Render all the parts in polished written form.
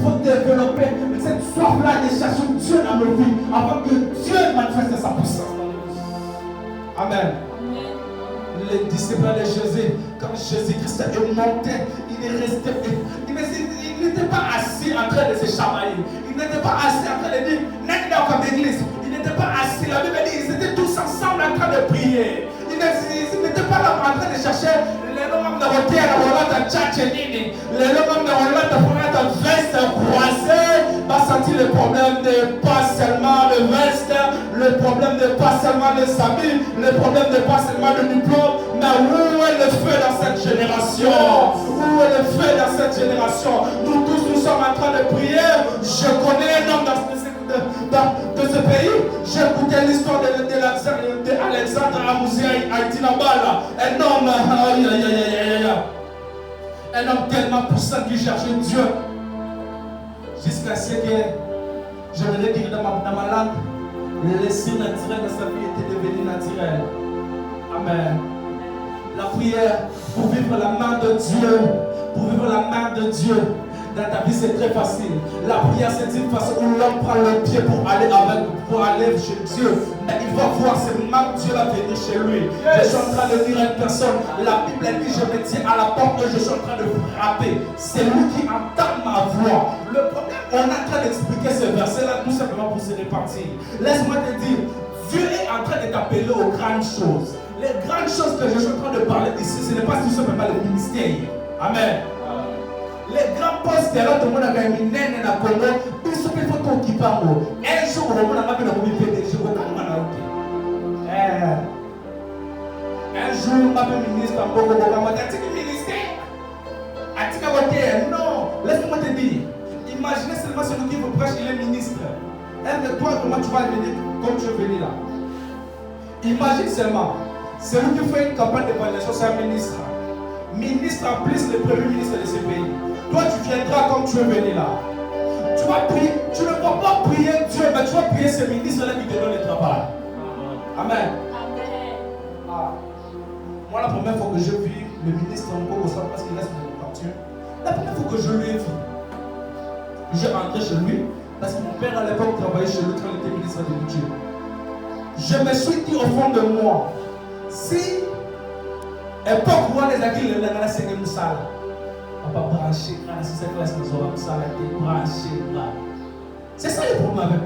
faut développer cette soif-là de chercher Dieu dans nos vies avant que Dieu manifeste sa puissance dans nos vies. Amen. Les disciples de Jésus, quand Jésus-Christ est monté, il n'était pas assis en train de se chamailler. Il n'était pas assis en train de dire, n'est-ce pas comme l'église. Il n'était pas assis. La Bible dit, ils étaient tous ensemble en train de prier. Ils n'étaient pas là en train de chercher les hommes de retirer la volante tchatchenini. Les hommes de volante pour mettre un veste croisé. Va sentir le problème n'est pas seulement le veste, le problème n'est pas seulement le sabbat, le problème n'est pas seulement le diplôme, mais où est le feu dans cette génération? Où est le feu dans cette génération? Nous tous, nous sommes en train de prier. Je connais un homme dans ce pays. J'ai écouté l'histoire d'Alexandre Amousia à Itinambala. Un homme tellement puissant qui cherchait Dieu. Jusqu'à ce que, je vais dire dans ma langue, le signe naturel de sa vie était devenu naturel. Amen. La prière pour vivre la main de Dieu, dans ta vie c'est très facile. La prière c'est une façon où l'homme prend le pied pour aller chez Dieu. Mais il va voir ses mains, Dieu va venir chez lui. Je suis en train de dire à une personne, la Bible dit je me tiens à la porte et je suis en train de frapper. C'est lui qui entend ma voix. Le problème, on est en train d'expliquer ce verset là tout simplement pour se répartir. Laisse-moi te dire, Dieu est en train de t'appeler aux grandes choses. Les grandes choses que je suis en train de parler ici, ce n'est pas tout simplement le ministère. Amen. Les grands postes de l'autre monde a gagné dans le Congo, ils sont plus forts qui parlent. Un jour, on a fait le PDG. Un jour, on a fait ministre en Congo, on a dit ministère. Non, laisse-moi te dire. Imaginez seulement celui qui vous prêche, il est ministre. Et toi, comment tu vas venir comme tu es venu là? Imagine seulement, celui qui fait une campagne d'évaluation, c'est un ministre. Ministre en plus le premier ministre de ce pays. Toi, tu viendras comme tu es venu là. Tu vas prier, tu ne vas pas prier Dieu, mais tu vas prier ce ministre-là qui te donne le travail. Amen. Ah. Moi, la première fois que je vis le ministre en Congo, parce qu'il reste dans le quartier, la première fois que je lui ai vu, j'ai rentré chez lui, parce que mon père à l'époque travaillait chez lui quand il était ministre de budget. Je me suis dit au fond de moi, si époque où les acquis le lendemain c'est que nous salles, on va brancher là, si cette classe nous aura ça là, brancher là. C'est ça le problème avec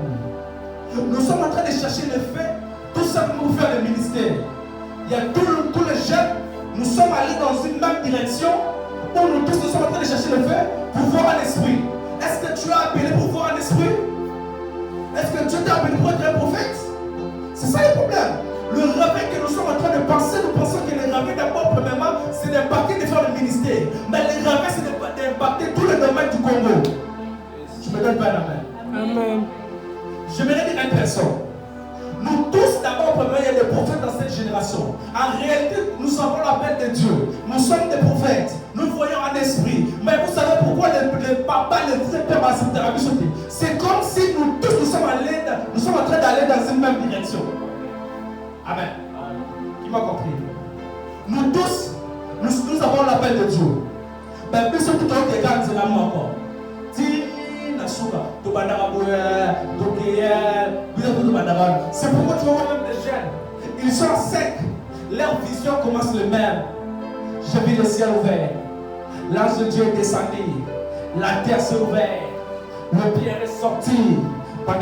nous. Nous sommes en train de chercher le fait, tout ça pour nous faire le ministère. Il y a tous les jeunes, nous sommes allés dans une même direction, où nous tous nous sommes en train de chercher le fait pour voir un esprit. Est-ce que tu as appelé pour voir un esprit? Est-ce que Dieu t'a appelé pour être un prophète? C'est ça le problème. Le réveil que nous sommes en train de penser, nous pensons que le réveil d'abord, premièrement, c'est d'impacter de faire le ministère. Mais le réveil, c'est d'impacter tous les domaines du Congo. Je me donne pas un amen. Amen. Je me dire une personne. Nous tous, d'abord, premièrement, il y a des prophètes dans cette génération. En réalité, nous avons l'appel de Dieu. Nous sommes des prophètes. Nous voyons un esprit. Mais vous savez pourquoi le papa, le père, c'est comme si nous tous, nous sommes en train d'aller dans une même direction. Amen. Qui m'a compris? Nous tous, nous avons l'appel de Dieu. Mais plus que tout le monde regarde, c'est la mort encore. C'est pourquoi tu vois même des jeunes. Ils sont secs. Leur vision commence le même. J'ai vu le ciel ouvert. L'ange de Dieu est descendu. La terre s'est ouverte. Le pierre est sorti.